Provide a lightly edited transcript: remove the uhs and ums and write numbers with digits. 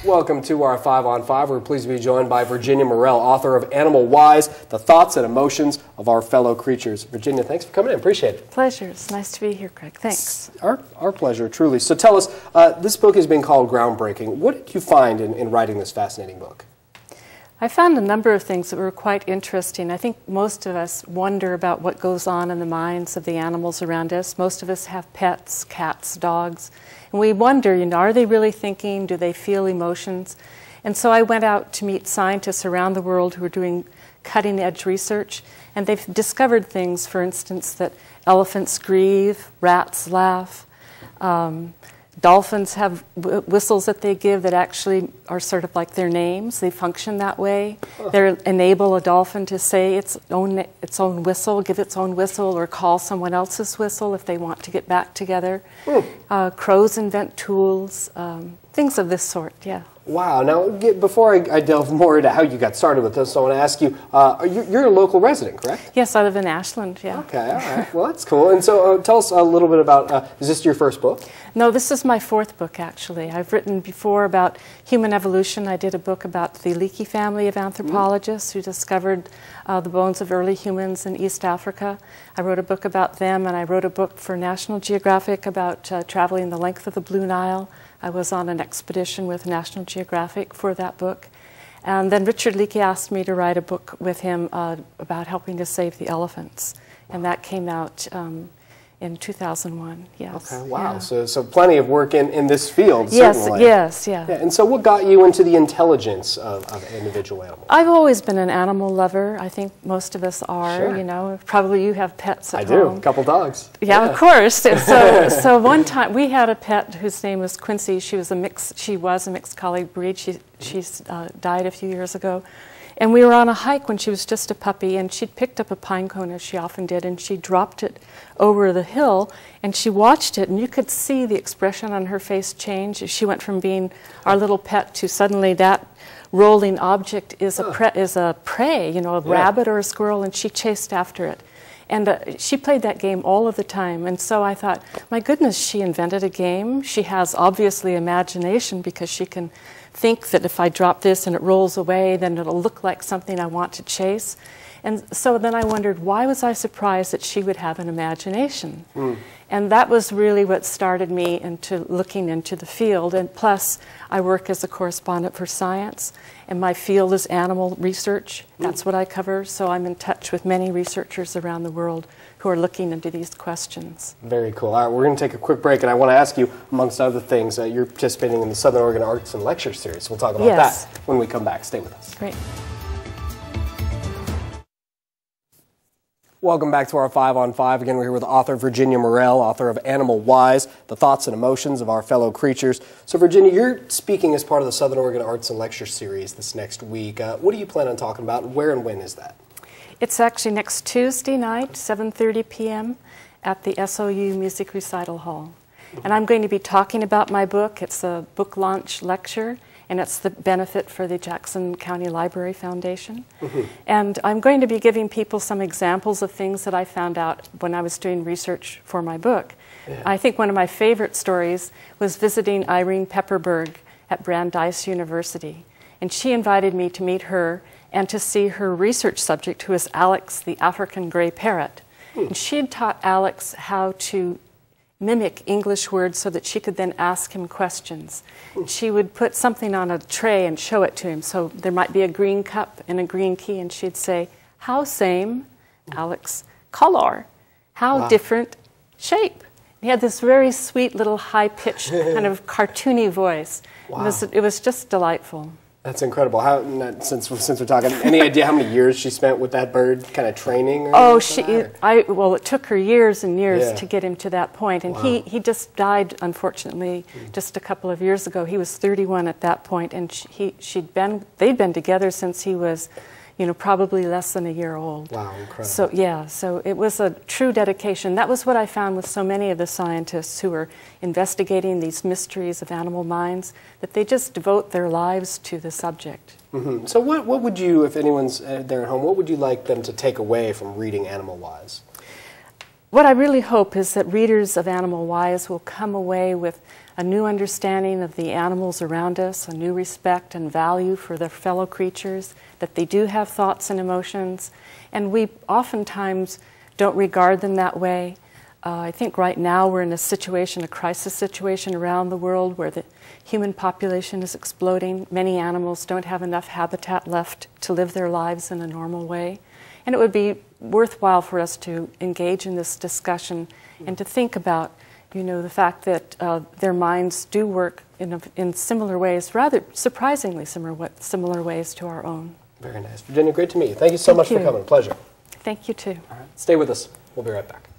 Welcome to our 5 on 5. We're pleased to be joined by Virginia Morell, author of Animal Wise, The Thoughts and Emotions of Our Fellow Creatures. Virginia, thanks for coming in. Appreciate it. Pleasure. It's nice to be here, Craig. Thanks. Our pleasure, truly. So tell us, this book has been called groundbreaking. What did you find in writing this fascinating book? I found a number of things that were quite interesting. I think most of us wonder about what goes on in the minds of the animals around us. Most of us have pets, cats, dogs, and we wonder, are they really thinking? Do they feel emotions? And so I went out to meet scientists around the world who are doing cutting-edge research, and they've discovered things, for instance, that elephants grieve, rats laugh, dolphins have whistles that they give that actually are sort of like their names. They function that way. They enable a dolphin to say its own whistle, give its own whistle, or call someone else's whistle if they want to get back together. Crows invent tools, things of this sort, yeah. Wow. Now, before I delve more into how you got started with this, I want to ask you, you're a local resident, correct? Yes, I live in Ashland, yeah. Okay, all right. Well, that's cool. And so tell us a little bit about, is this your first book? No, this is my fourth book, actually. I've written before about human evolution. I did a book about the Leakey family of anthropologists who discovered the bones of early humans in East Africa. I wrote a book about them, and I wrote a book for National Geographic about traveling the length of the Blue Nile. I was on an expedition with National Geographic for that book. And then Richard Leakey asked me to write a book with him about helping to save the elephants. And that came out in 2001, yes. Okay, wow. Yeah. So plenty of work in this field, yes, certainly. Yes, yeah. And so what got you into the intelligence of individual animals? I've always been an animal lover. I think most of us are, Sure. Probably you have pets at home. I home. do, a couple dogs. Yeah, of course. So one time we had a pet whose name was Quincy. She was a mixed collie breed. She's died a few years ago. And we were on a hike when she was just a puppy, and she'd picked up a pine cone, as she often did, and she dropped it over the hill, and she watched it, and you could see the expression on her face change. She went from being our little pet to suddenly that rolling object is a prey, a rabbit or a squirrel, and she chased after it. And she played that game all of the time. And so I thought, my goodness, she invented a game. She has obviously imagination because she can think that if I drop this and it rolls away, then it'll look like something I want to chase. And so then I wondered, why was I surprised that she would have an imagination? And that was really what started me into looking into the field. And plus, I work as a correspondent for science, and my field is animal research. That's what I cover, so I'm in touch with many researchers around the world who are looking into these questions. Very cool. All right, we're going to take a quick break, and I want to ask you, amongst other things, you're participating in the Southern Oregon Arts and Lecture Series. We'll talk about that when we come back. Stay with us. Great. Welcome back to our 5 on 5. Again, we're here with author Virginia Morell, author of Animal Wise, The Thoughts and Emotions of Our Fellow Creatures. So, Virginia, you're speaking as part of the Southern Oregon Arts and Lecture Series this next week. What do you plan on talking about? Where and when is that? It's actually next Tuesday night, 7:30 p.m. at the SOU Music Recital Hall. And I'm going to be talking about my book. It's a book launch lecture, and it's the benefit for the Jackson County Library Foundation. And I'm going to be giving people some examples of things that I found out when I was doing research for my book. I think one of my favorite stories was visiting Irene Pepperberg at Brandeis University. And she invited me to meet her and to see her research subject, who is Alex, the African gray parrot. And she had taught Alex how to mimic English words so that she could then ask him questions. She would put something on a tray and show it to him. So there might be a green cup and a green key, and she'd say, "How same?" Alex, "Color." "How different?" "Shape." He had this very sweet little high-pitched kind of cartoony voice. It was just delightful. That's incredible. How, since we're talking, any idea how many years she spent with that bird, kind of training? Or well, it took her years and years to get him to that point, and he just died, unfortunately, just a couple of years ago. He was 31 at that point, and they'd been together since he was, probably less than a year old. Wow, incredible. So so it was a true dedication. That was what I found with so many of the scientists who are investigating these mysteries of animal minds, that they just devote their lives to the subject. So what would you, if anyone's there at home, what would you like them to take away from reading Animal Wise? what I really hope is that readers of Animal Wise will come away with a new understanding of the animals around us, a new respect and value for their fellow creatures, that they do have thoughts and emotions, and we oftentimes don't regard them that way. I think right now we're in a situation, a crisis situation around the world where the human population is exploding. Many animals don't have enough habitat left to live their lives in a normal way. And it would be worthwhile for us to engage in this discussion and to think about, you know, the fact that their minds do work in similar ways, rather surprisingly similar ways to our own. Very nice. Virginia, great to meet you. Thank you so much for coming. Pleasure. Thank you, too. All right. Stay with us. We'll be right back.